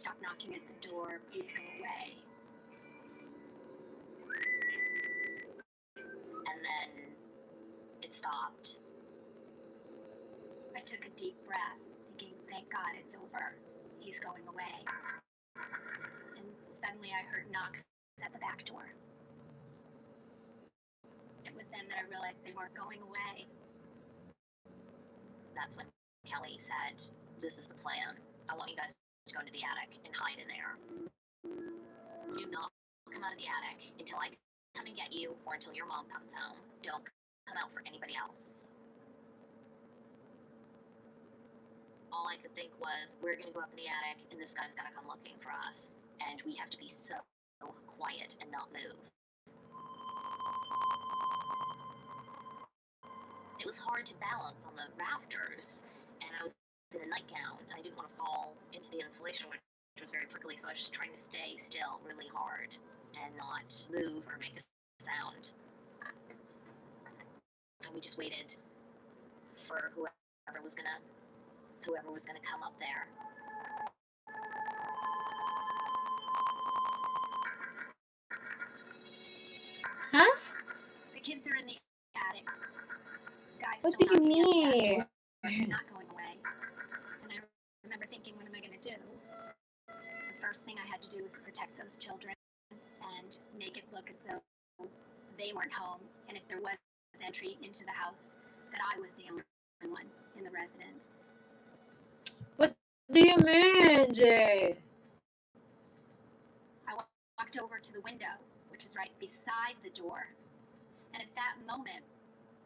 stop knocking at the door. Please go away. And then it stopped. I took a deep breath, thinking, thank God it's over. He's going away. And suddenly I heard knocks at the back door. It was then that I realized they weren't going away. That's when Kelly said, this is the plan. I want you guys to go into the attic and hide in there. Do not come out of the attic until I come and get you or until your mom comes home. Don't come out for anybody else. All I could think was, we're going to go up in the attic and this guy's going to come looking for us. And we have to be so quiet and not move. It was hard to balance on the rafters, and I was in a nightgown, and I didn't want to fall into the insulation, which was very prickly, so I was just trying to stay still really hard and not move or make a sound. And we just waited for whoever was gonna come up there. Huh? The kids are in the attic. Guys What still do you knocking at the mean? door, not going away. And I remember thinking, what am I going to do? The first thing I had to do was protect those children and make it look as though they weren't home. And if there was entry into the house, that I was the only one in the residence. What do you mean, Jay? I walked over to the window, which is right beside the door. And at that moment,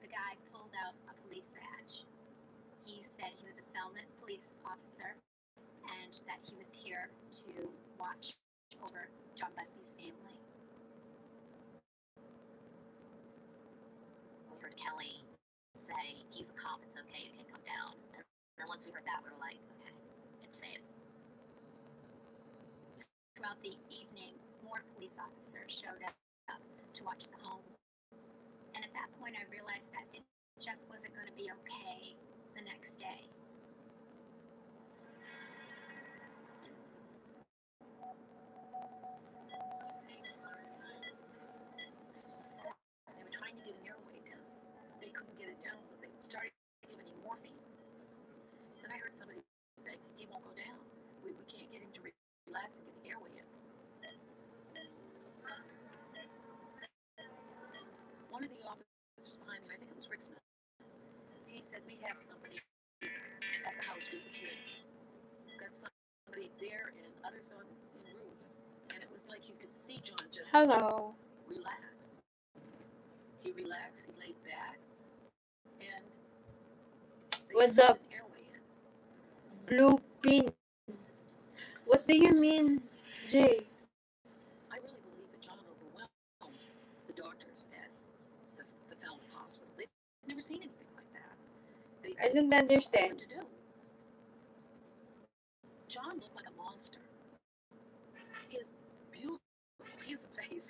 the guy pulled out a police badge. He said he was a Falmouth police officer and that he was here to watch over John Busby's family. We heard Kelly say, he's a cop, it's okay, you can come down. And then once we heard that, we were like, okay, it's safe. Throughout the evening, more police officers showed up to watch the home. And at that point, I realized that it just wasn't going to be okay the next day. They were trying to get an airway because they couldn't get it down, so they started giving him morphine. Then I heard somebody say, he won't go down. We can't get him to relax and get the airway in. One of the officers behind me, I think it was Rick Smith, he said, we have somebody at the house with the kids. We've got somebody there and others on in roof. And it was like you could see John just Hello. relax. He relaxed, he laid back, and What's up? an airway in. Blue pin. What do you mean, Jay? I really believe that John overwhelmed the doctors at the Falmouth Hospital. They've never seen anything like that. I don't understand. What to do. John looked like a monster. His beautiful face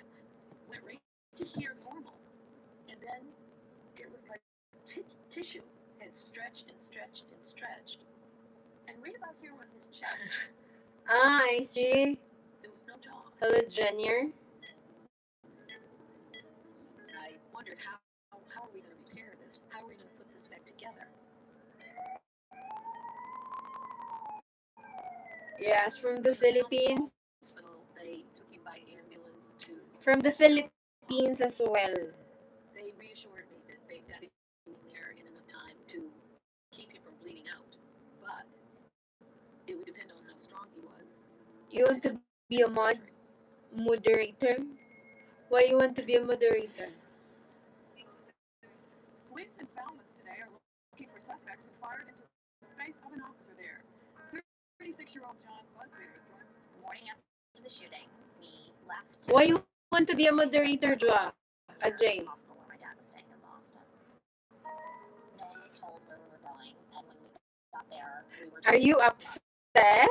went right to here normal. And then it was like tissue had stretched and stretched and stretched. And right about here on his chest, I see. there was no jaw. Hello, Junior. I wondered how are we going to repair this? How are we going to put this back together? Yes, from the Philippines. So they took him by ambulance to. From the Philippines as well. They reassured me that they got him there in enough time to keep him from bleeding out. But it would depend on how strong he was. You want to be a moderator? Why you want to be a moderator? Police in Falmouth today are looking for suspects who fired into the face of an officer there. 36-year-old John Busby was born the morning after the shooting. We left. Why you want to be a moderator, Joa? Jay? Hospital where my dad was staying in Boston. No one was told where we were going, and when we got there, we were. Are you upset?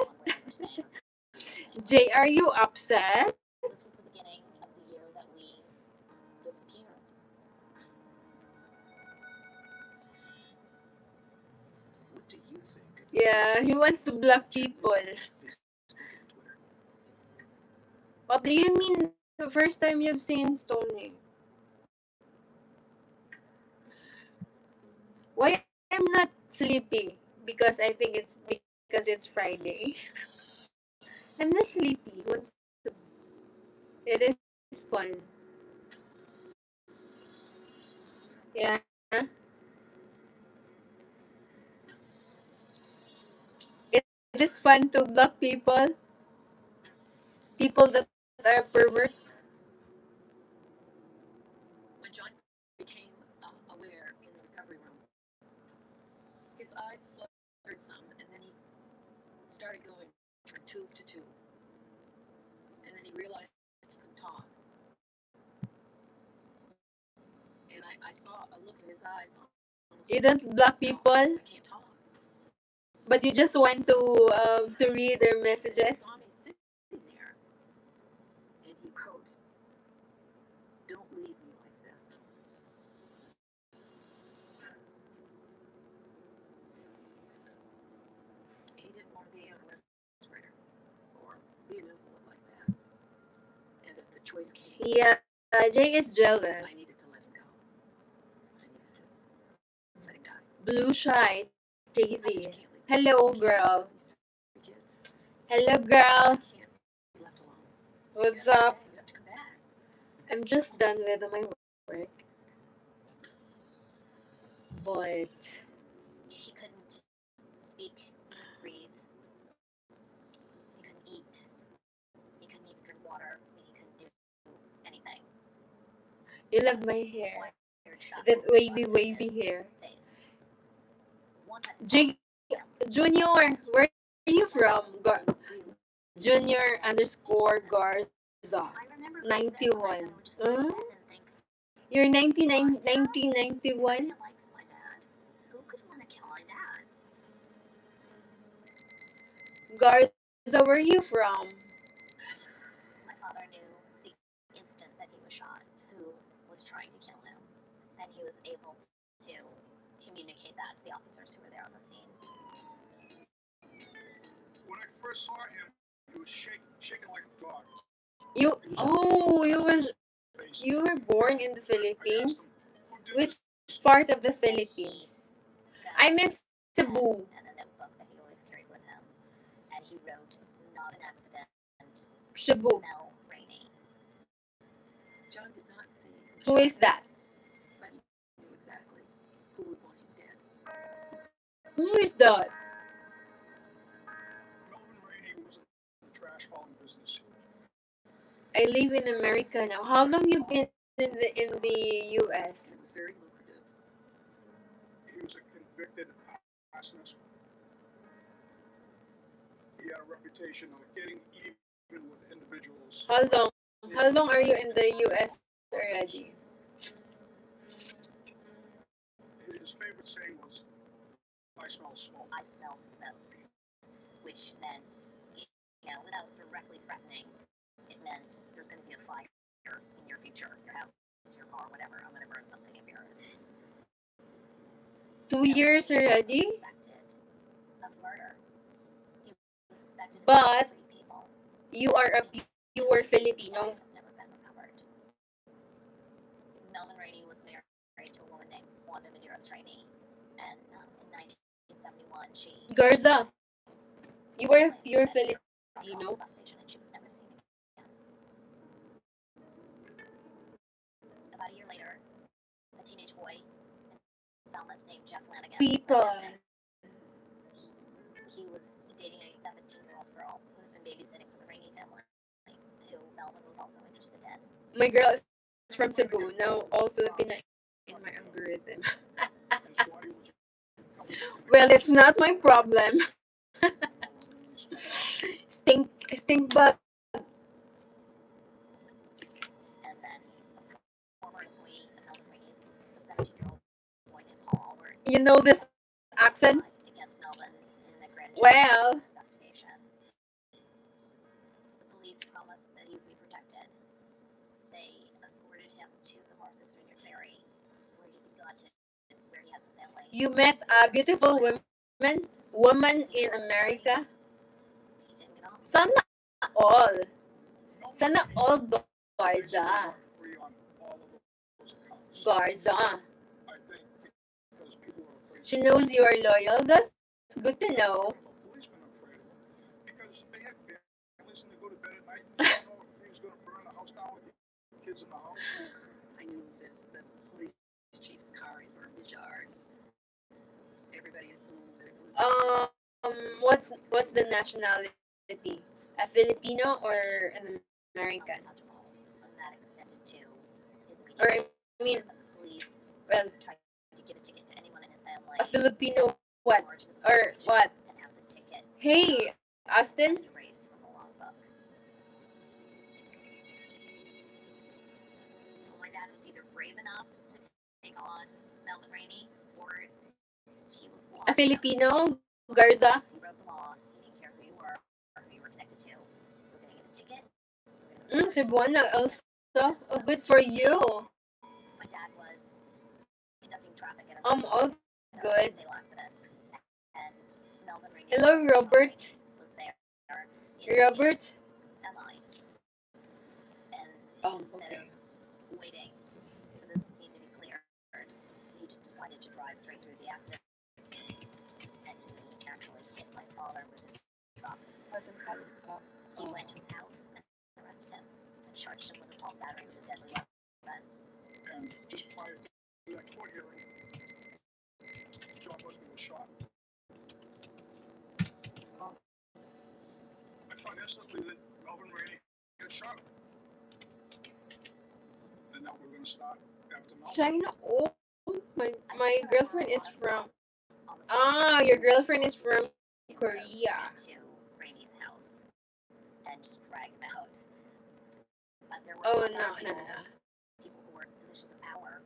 Jay, are you upset? This was the beginning of the year that we disappeared. What do you think? Yeah, he wants to block people. What do you mean the first time you've seen stoning? Why I'm not sleepy? Because I think it's because it's Friday. I'm not sleepy. It is fun. Yeah. It is fun to block people that are pervert. When John became aware in the recovery room, his eyes fluttered some, and then he started going from tube to tube. And then he realized he couldn't talk. And I saw a look in his eyes. You don't block people, I can't talk. but you just want to read their He messages. saw me sitting there, and he wrote, "Don't leave me like this." He didn't want to be on a respirator or be an invalid like that. And if the choice came, Yeah, Jay is jealous. I needed to let him go. I needed to let him die. Blue Shy You TV. can't leave Hello, girl. these kids. Hello, You girl. can't be left alone. What's You have to up? stay. You have to come back. I'm just done with my work. But He couldn't speak, he couldn't breathe, he couldn't eat, he couldn't even drink water, he couldn't do anything. you love my hair. Wired shut That left wavy in his hair. face. One that J- Junior, where are you from? Junior underscore Garza. I remember 91. I would just go to Huh? bed and think, You're my 1991? dad likes my dad. Who could want to kill my dad? Garza, where are you from? My father knew the instant that he was shot who was trying to kill him, and he was able to communicate that to the officers who were there on the scene. When I first saw him, he was shaking like a dog. You were born in the Philippines? Who did Which this? part of the Philippines? I meant Cebu. And a notebook that he always carried with him, and he wrote, "Not an accident, Cebu. Mel Rainey." John did not see Who is that? but he knew exactly who would want him dead. Who is that? Melvin Rainey was in the trash hauling business. I live in America now. How long you been in the US? It was very lucrative. He was a convicted arsonist. He had a reputation of getting even with individuals. How long? How long are you in the US already? His favorite saying was, "I smell smoke." I smell smoke, which meant, without directly threatening, it meant there's going to be a fire in your future, your house, your car, whatever. I'm going to burn something of yours. 2 years already? Suspected of murder. He was suspected of But 3 people. you are a pure Filipino. Have never been recovered. Melvin Rainey was married to a woman named Wanda Medeiros Rainey, and in 1971 she Garza, you are a pure Filipino. bus station and she was never seen again. About a year later, a teenage boy in Falmouth named Jeff Lanigan. People. He was dating a 17-year-old girl who had been babysitting for the Rainey family, who Melvin was also interested in. My girl is from Cebu. Now all Filipino in my algorithm. Well, it's not my problem. Stink bug. And then a former employee of Melvin Rainey's, the 17-year-old boy named Paul Albert, You know this accent? against Melvin in a grand jury Well, investigation. The police promised that he would be protected. They escorted him to the Martha's Vineyard Ferry, where he got to where he has a family. you met a beautiful woman in America. He didn't get on. Sana all. Sana all Garza. Free on all of those accounts. Garza. I think because people are afraid. She knows you are loyal. That's good to know. The policemen are afraid of him because they have families and they go to bed at night and they don't know if he's going to burn the house down with the kids in the house. I knew that the police chief's car he burned his yard. Everybody assumed that it was. What's the nationality? A Filipino or an American? untouchable when that extended to his Or immediate I mean, the police well, tried to give a ticket to anyone in his family a Filipino what? or to the Or police station what? and have the ticket Hey, Austin. erased from the logbook. Well, my dad was either brave enough to take on Melvin Rainey or he was A lost. Filipino, Garza. He broke the law. He didn't care who you were or who you were connected to. We're going to get a ticket. Cebuana also. Oh, good for you. My dad was conducting traffic at a All good. fatal accident, and Melvin Rainey Hello, Robert. was there in Robert. semi, and Oh, instead okay. of waiting for the scene to be cleared, he just decided to drive straight through the accident scene, and he actually hit my father with his truck. He went to his house and arrested him and charged him with assault battery with a deadly weapon. And just prior to that court hearing, John Busby was shot. I thought instantly that Melvin Rainey had shot him. And now we're going to start after Melvin. China. Oh, my girlfriend is from. On the Ah, your girlfriend is from Korea. to Rainey's house and just brag about. But there were Oh, other no. people who were in positions of power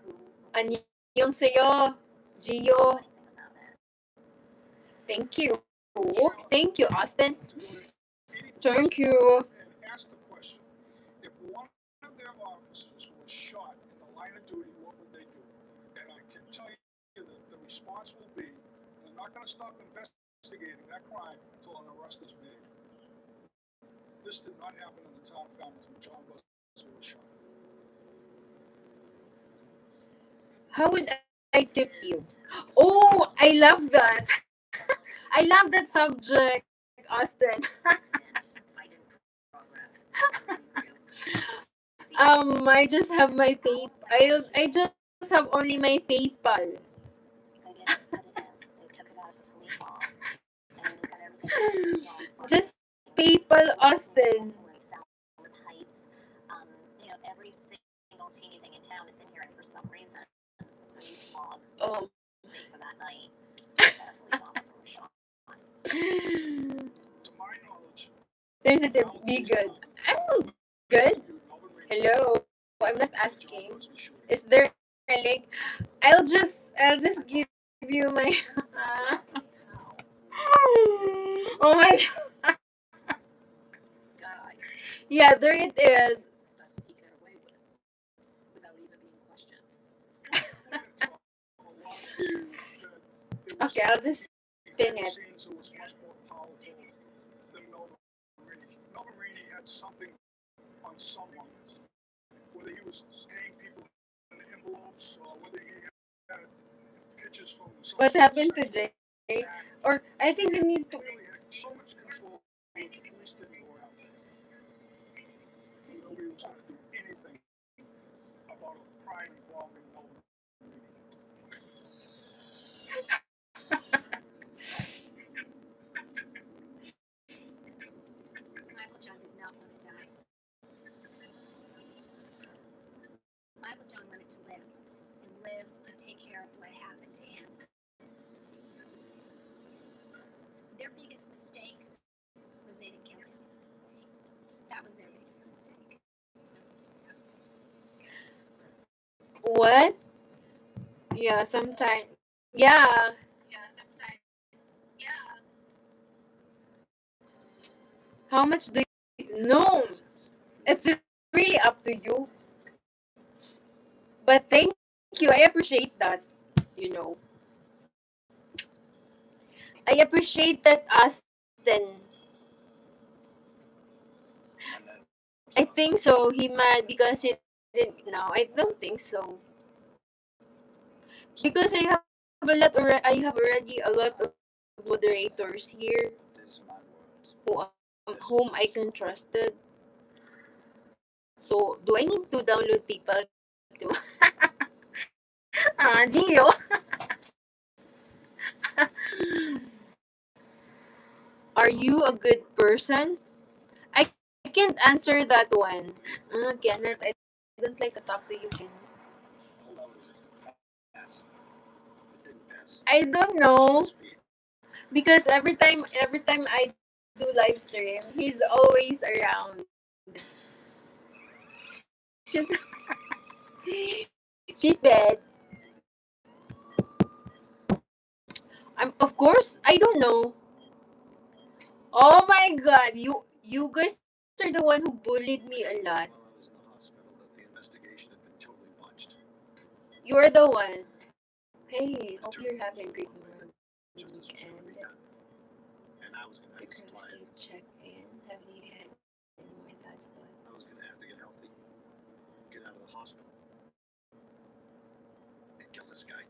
who Annyeong sa'yo, Gio. didn't know anything about it. Thank you. Thank you, Austin. To go to any Thank you. and ask the question, if one of their officers was shot in the line of duty, what would they do? And I can tell you that the response will be, they're not going to stop investigating that crime until an arrest is made. This did not happen in the town of Falmouth when John Busby was shot. How would I tip you? Oh, I love that. I love that subject, Austin. I didn't progress. I just have my I just have only my PayPal. They didn't put it in. They took it out of the police law. And they got everything wrong. Just PayPal, Austin. Heights. Every single teeny thing in town is in here, and for some reason, a smog Oh. date for that night. That police officer was shot. To my knowledge, There's a tip. Be good. I'm good. Melvin Rainey Hello. I'm not John asking. Busby shooting. Is there a link? I'll just give you my. Oh my god. Guy Yeah, there it is. stuff he got away with without even being questioned. Okay, I'll just spin it. Scenes who was much more powerful than Melvin Rainey. Melvin Rainey had something on someone, whether he was paying people in envelopes or whether he had pictures from the What happened to Jay? Or I think they need to. Really had so much control that the police didn't go after him. Nobody was going to do anything about a crime involving Melvin Rainey. Michael John did not want to die. Michael John wanted to live, and live to take care of what happened to him. Their biggest mistake was they didn't kill him. That was their biggest mistake. What? Yeah, sometime. Yeah. How much do you? No, it's really up to you. But thank you. I appreciate that. You know. I appreciate that, Austin. And then I think so. He mad because he didn't. No, I don't think so. Because I have already a lot of moderators here These are my words. whom I can trusted. So do I need to download people to Gio? Are you a good person? I can't answer that one. Kenneth, I don't like to talk to you, Kenneth. Hold on a second. Pass. It didn't pass. I don't know Speed. because every time I do live stream, he's always around. She's she's bad. Of course I don't know. Oh my god, you guys are the one who bullied me a lot. While I was in the hospital, that the investigation had been totally botched. You're the one. Hey, hope you're having a great Justice was weekend. going to be done. And I was going to have to Because supply they it. check in. Have you had in my dad's blood? I was going to have to get healthy, get out of the hospital, and kill this guy.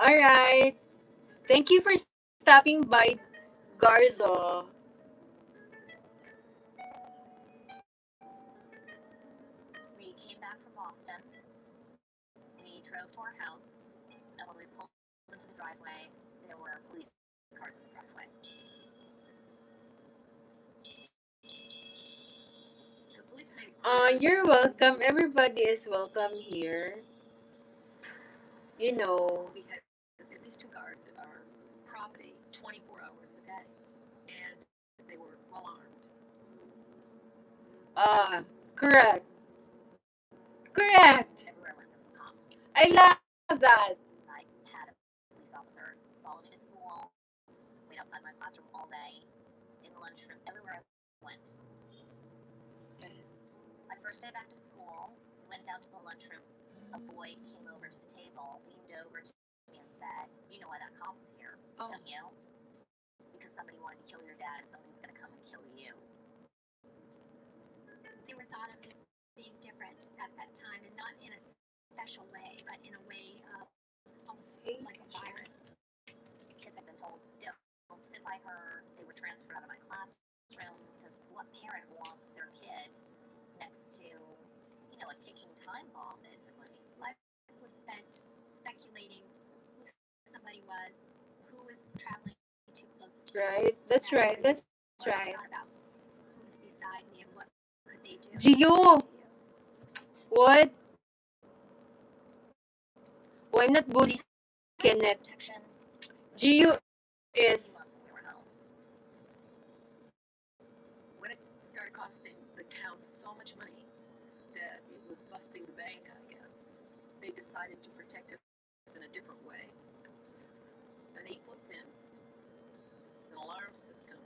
Alright. Thank you for stopping by, Garzo. We came back from Boston. We drove to our house, and when we pulled into the driveway, there were police cars in the driveway. The police made it clear You're welcome. Everybody is welcome here. You know. we had at least two guards at our property 24 hours a day, and they were well armed. Correct. Correct. Everywhere went there was a cop. I love that. I had a police officer follow me to school, wait outside my classroom all day, in the lunchroom, everywhere I went. My first day back to school, we went down to the lunchroom. A boy came over to the table, leaned over to me and said, "You know why that cop's here, Oh. don't you? Because somebody wanted to kill your dad and somebody's going to come and kill you." They were thought of as being different at that time, and not in a special way, but in a way of almost like a virus. Kids had been told, don't sit by her. They were transferred out of my classroom because what parent wants their kid next to, a ticking time bomb, basically? Life was spent speculating who somebody was, who was traveling too close to Right. That's that right. person. That's right. Thought about who's beside me and what could they do Gio, to you. what? Oh, I'm not bully Kenneth. Protection. Gio is. Months when we were home. When it started costing the town so much money that it was busting the bank, I guess, they decided to protect us in a different way. An 8-foot fence, an alarm system,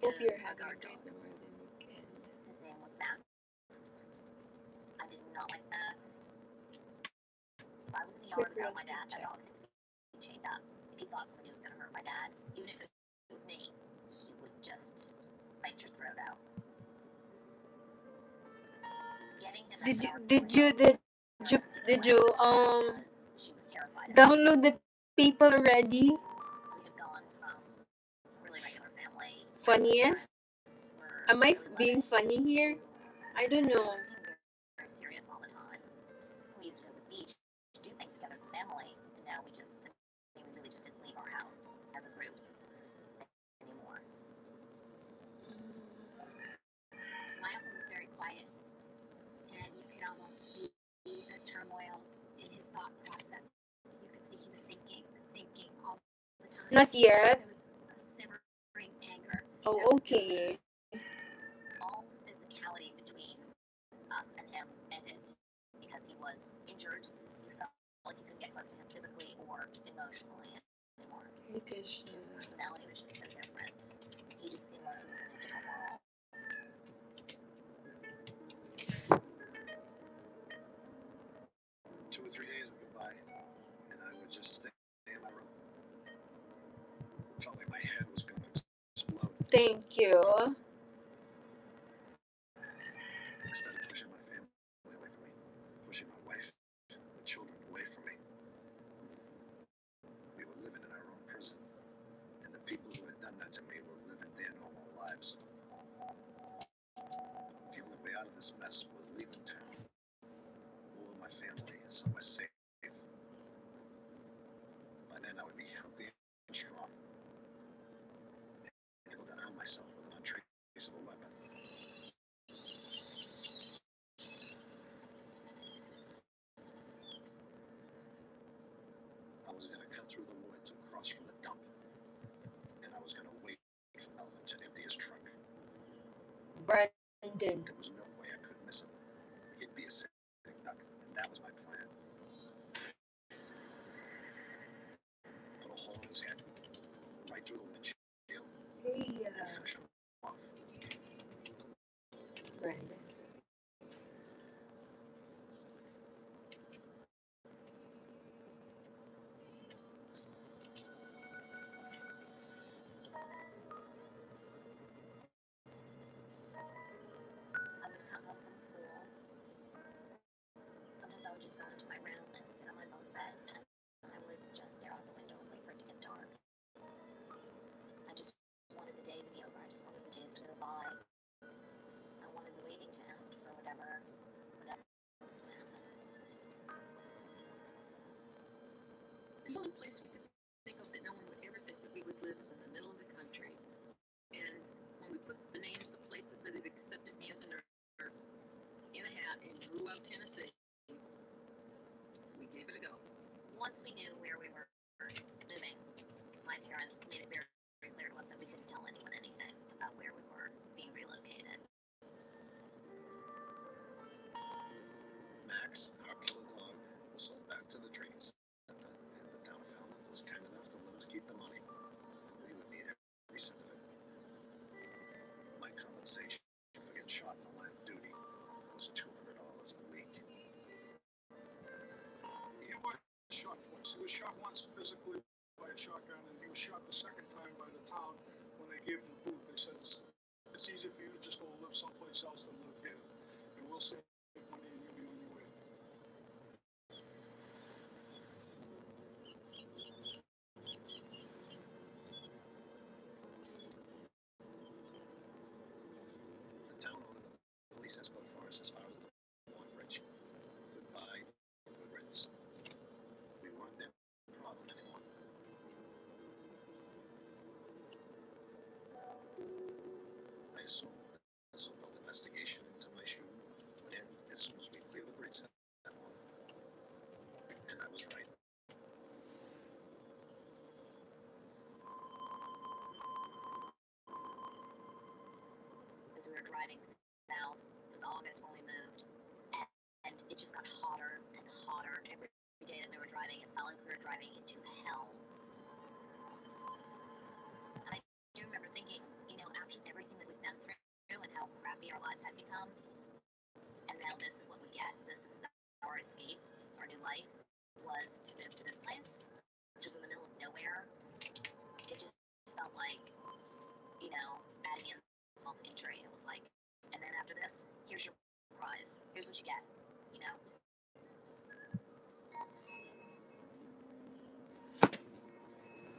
Hope and you're a having a guard great dog. Memorial weekend. His name was Max. I did not like Max. If I was in the yard without my dad, that dog could be chained up. If he thought somebody was going to hurt my dad, even if it was me, he would just bite your throat out. Getting to that Did you dark did window you did you did you she was terrified of. download the people already? We had gone from a really regular family. Funniest? Were Am I really being loving funny here? I don't know. being very serious all the time. We used to go to the beach, do things together as a family, and now we really just didn't leave our house as a group anymore. My uncle was very quiet, and you could almost see the turmoil in his thought process. You could see he was thinking all the time. Not yet. There was a simmering anger. Oh, okay. All the physicality between us and him ended because he was injured. You felt like you couldn't get close to him physically or emotionally anymore. Because His personality was just so different. He just seemed like he was in a different world. 2 or 3 days ago, just stay in my room. Felt like my head was going to explode. Thank you. I started pushing my family away from me, pushing my wife, the children away from me. We were living in our own prison, and the people who had done that to me were living their normal lives. The only way out of this mess was leaving town, move with my family somewhere safe. By then I would be healthy and strong, and able to arm myself with an untraceable weapon. I was going to cut through the woods across from the dump, and I was going to wait for Melvin to empty his truck. Brandon. There was no way I could miss him. He'd be a sitting duck, and that was my plan. Put a hole in his head, right through the windshield, Hey, and finish him off. Brandon. I would come home from school. Sometimes I would just go into my room and sit on my bunk bed, and I would just stare out the window and wait for it to get dark. I just wanted the day to be over. I just wanted the days to go by. I wanted the waiting to end for whatever was going to happen. The only place we could think of that no one would ever think that we would live is in the middle of the country. And when we put the names of places that had accepted me as a nurse in a hat and drew out Tennessee, we gave it a go. Once we knew where we were moving, my parents made it very, very clear to us that we couldn't tell anyone anything about where we were being relocated. Max, our killer dog, was sold back to the training center, and the town of Falmouth was kind enough to let us keep the money. We would need every cent of it. My compensation for getting shot in the line of duty was $200 a week. He was shot twice. He was shot once physically by a shotgun, and he was shot the second time by the town when they gave him the boot. They said it's easier for you to just go live someplace else than live here, and we'll save money and you'll be on your way. The town owner, the police escort for us as far as the one bridge. Goodbye, good riddance. We weren't their problem anymore. I assumed this little investigation into my shoe would end as soon as we clear the bridge that morning. And I was right. As we were driving south, it was August when we moved, and it just got hotter and hotter. Every day that we were driving, it felt like we were driving into hell. And I do remember thinking, after everything that we've been through and how crappy our lives had become, and now this is what we get. This is our escape, our new life, was to move to this place, which was in the middle of nowhere. It just felt like, adding insult to injury. It was like, and then after this, here's your prize. Here's what you get.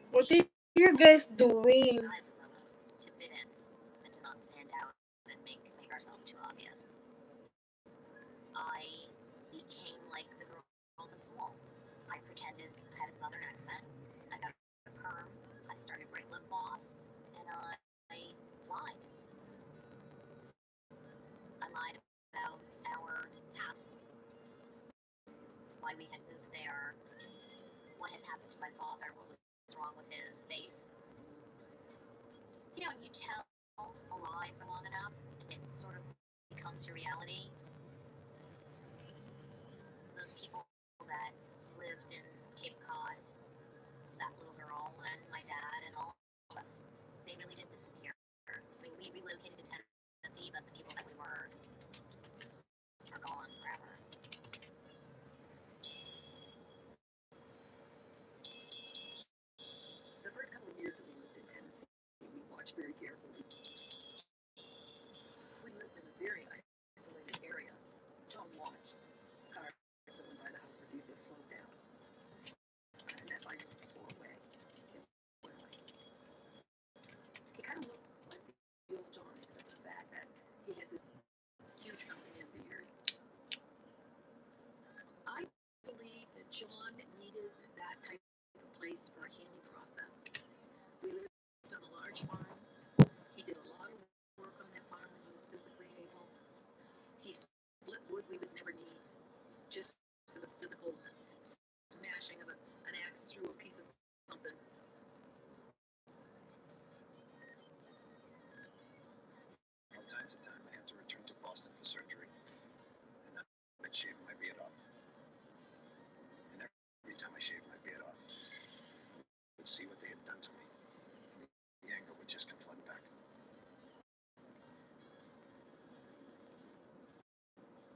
What are you guys doing? To fit in and to not stand out and make ourselves too obvious. I became like the girls in school. I pretended I had a southern accent. I got a perm. I started wearing lip gloss, and I lied. I lied about our past, why we had moved there, what had happened to my father, what was wrong with his face. You tell a lie for long enough, it sort of becomes your reality. Those people that lived in Cape Cod, that little girl and my dad and all of us, they really did disappear. I mean, we relocated to Tennessee, but the people that we were are gone forever. very carefully. We lived in a very isolated area. John watched cars that went by the house to see if they slowed down. And that finally tore away. It went away. He kind of looked like the old John, except for the fact that he had this huge mountain in beard. I believe that John needed that type of place for a healing process. We lived on a large farm. He did a lot of work on that farm when he was physically able. He split wood we would never need, just for the physical smashing of an axe through a piece of something. From time to time, I had to return to Boston for surgery, and I'd shave my beard off. And every time I shaved my beard off, I would see what they had done to me. The anger would just come flooding back.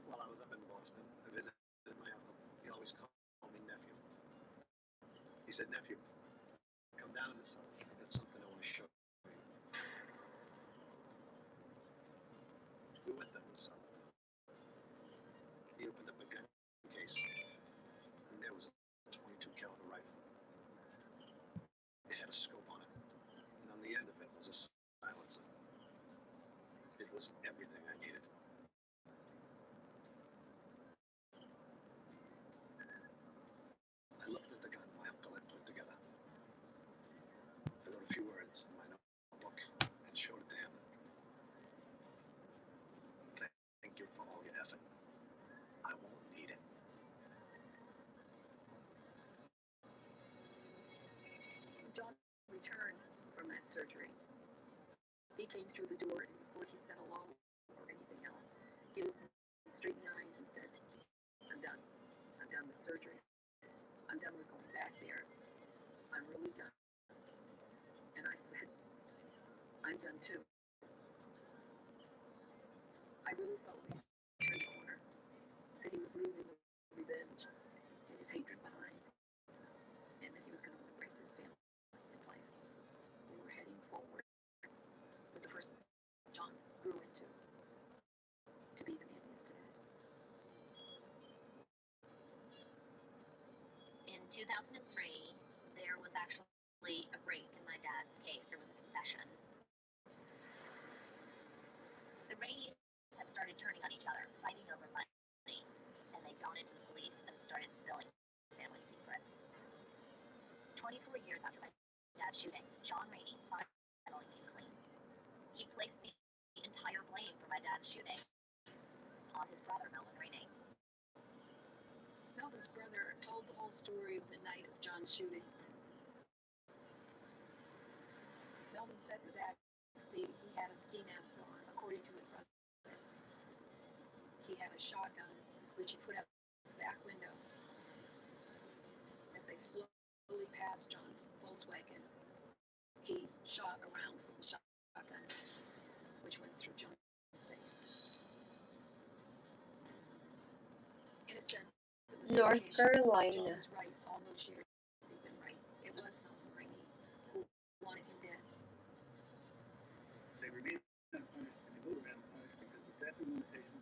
While I was up in Boston, I visited my uncle. He always called me nephew. He said, "Nephew, come down to the south. I've got something I want to show you." We went down the south. He opened up a gun case, and there was a 22 caliber rifle. It had a scope on it, and on the end of it was a silencer. It was everything I needed. I looked at the gun my uncle had put together. I wrote a few words in my notebook and showed it to him. "Thank you for all your effort. I won't need it." John returned from that surgery. He came through the door, and before he said hello or anything else, he looked me straight in the eye and he said, "I'm done. I'm done with surgery. I'm done with going back there. I'm really done." And I said, "I'm done too." I really felt when he turned the corner that he was leaving the revenge and his hatred behind, and that he was going to embrace his family, his life. We were heading forward with the person John grew into to be the man he is today. In 2003, there was actually a break in my dad's case. There was a confession. The Rays had started turning on each other, fighting over money, and they'd gone into the police and started spilling family secrets. 24 years after my dad's shooting, John Rainey finally came clean. He placed the entire blame for my dad's shooting on his brother, Melvin Rainey. Melvin's brother told the whole story of the night of John's shooting. Melvin said in the backseat he had a ski mask on, according to his brother. He had a shotgun, which he put out the back window. As they slowly passed John's Volkswagen, he shot around with the shotgun, which went through John's face. In a sense, it was North vindication. Carolina. John was right. All those years he'd been right. It was Melvin Rainey who wanted him dead. They remain unpunished, and they will remain unpunished because the statute of limitations.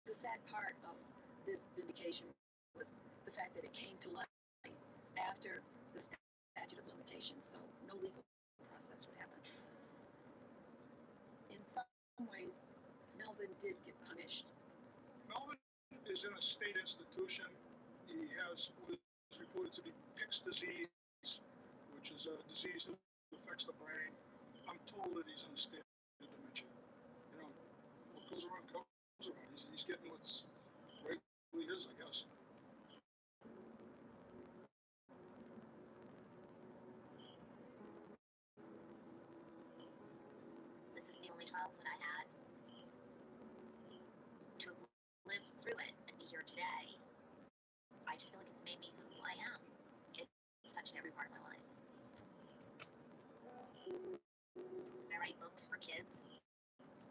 The sad part of this vindication was the fact that it came to light after the statute of limitations, so no legal process would happen. In some ways, Melvin did get punished. Melvin is in a state institution. He has what is reported to be Pick's disease, which is a disease that affects the brain. I'm told that he's in a state of dementia. You know, what goes around comes around. He's getting what's rightfully his, I guess. This is the only childhood I had. To have lived through it and be here today, I just feel like it's made me who I am. It's touched every part of my life. I write books for kids.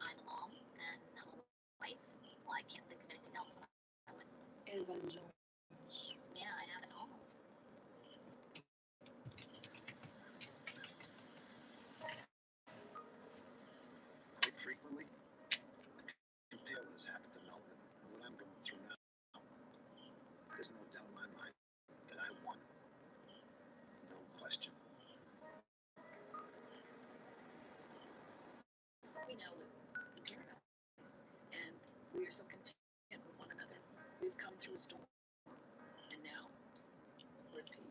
I'm a mom and I'm a wife. Well, I can't think of anything else that I would. Elvan George. Yeah, I have it all. question. We now live in paradise, and we are so content with one another. We've come through a storm, and now we're at peace.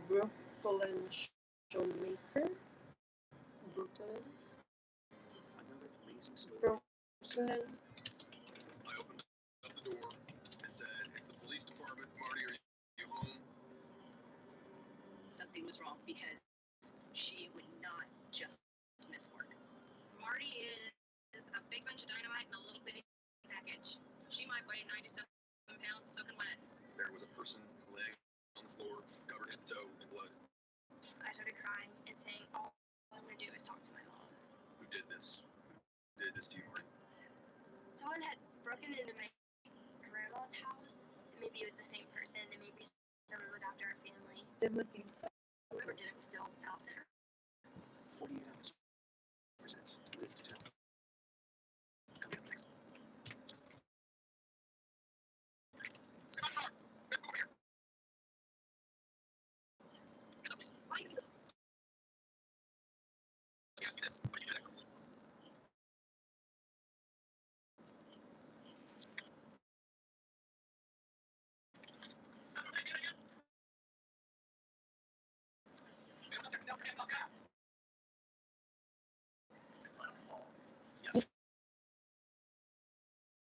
Brooklyn Showmaker. Brooklyn. Another amazing story. Brooklyn. I opened up the door and said, "It's the police department. Marty, are you home?" Something was wrong because she would not just miss work. Marty is a big bunch of dynamite in a little bitty package. She might weigh 97 pounds soaking wet. There was a person laying on the floor, covered head to toe in blood. I started crying and saying, all I'm going to do is talk to my mom. Who did this? Who did this to you, Marty? Someone had broken into my grandma's house. Maybe it was the same person, and maybe someone was after our family. Timothy. Whoever did it was still out there. 48 hours presents Live to Tell. Coming up next.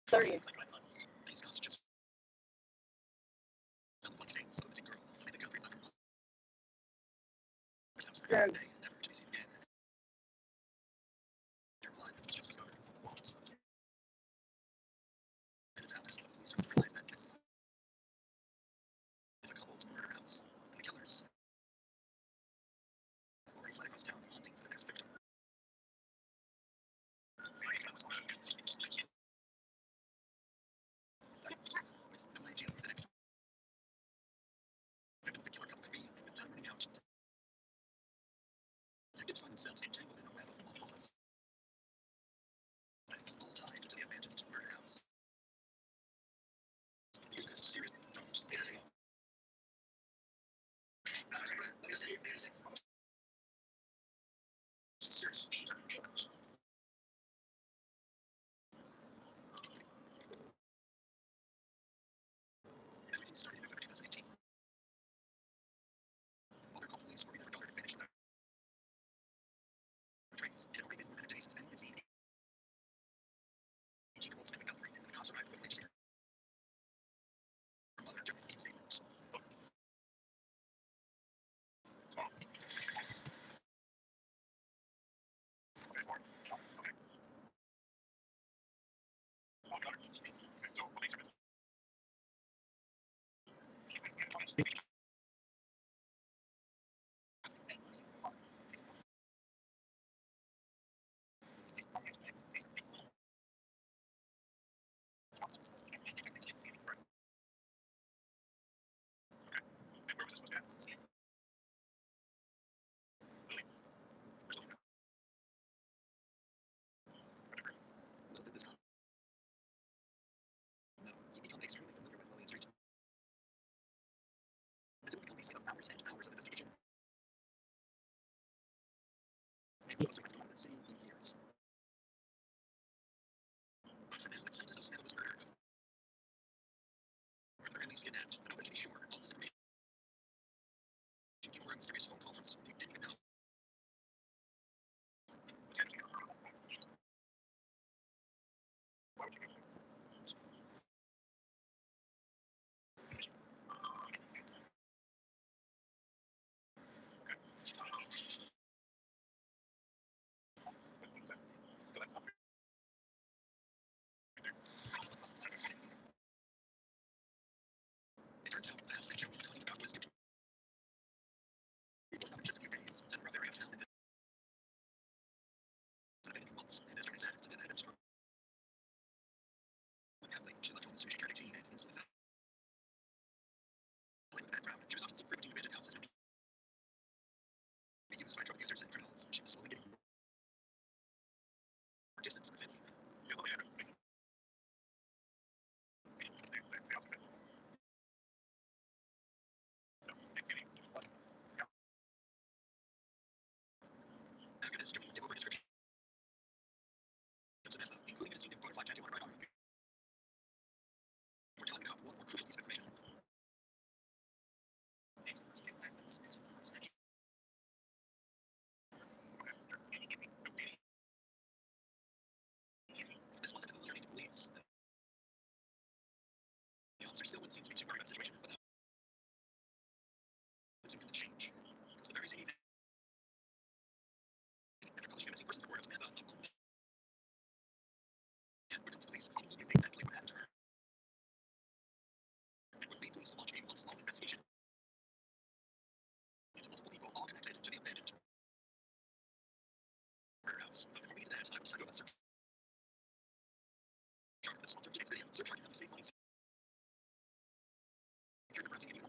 Sorry. These guys just found one stain, so it's a girl. So they got 3 letters. First house, Greg. stay, never to be seen again. Their blood was just discovered on the walls. In a house, police realized that this is a couple's murder house, and the killers already fled across town, hunting for the next victim. With no idea who the next victim the killer couple might be, with time running out. Detectives find themselves entangled in a web of multiple suspects, all tied to the abandoned murder house. These guys are serious problems. Serious problems. Everything started in November 2018. Mother called police worried that her daughter had vanished without a trace. It had already been more than a day since then, and seen 18-year-old Samantha Guthrie, and the cops arrived quickly to her mother during the same rooms. Note that this no, you become extremely familiar with Lillian's region. As it would become a slate of hours and hours of investigation. Maybe most of us don't see in years. But for now, it sounds as though Samantha was murdered. Or at least kidnapped, but nobody can be sure. All this information came over a mysterious phone call from someone you didn't even know. Why would you do that? It turns was five drug users and criminals. She was slowly getting more distant from her family. After this, Jimmy took over descriptions of Samantha, including an instinctive butterfly tattoo on her right arm. Before telling about one more crucial piece of information. This wasn't familiar to police. The officer still wouldn't seem to be too worried about the situation without symptoms to change. It was the very same evening. After publishing a missing persons report of Samantha, local and Woodlands police probably knew exactly what happened to her. And would lead police to launch a months-long investigation into multiple people all connected to the abandoned murder house. But before we get to that, I will tell you about search chart. The sponsor of today's video, search chart, safe money. Secure the browsing and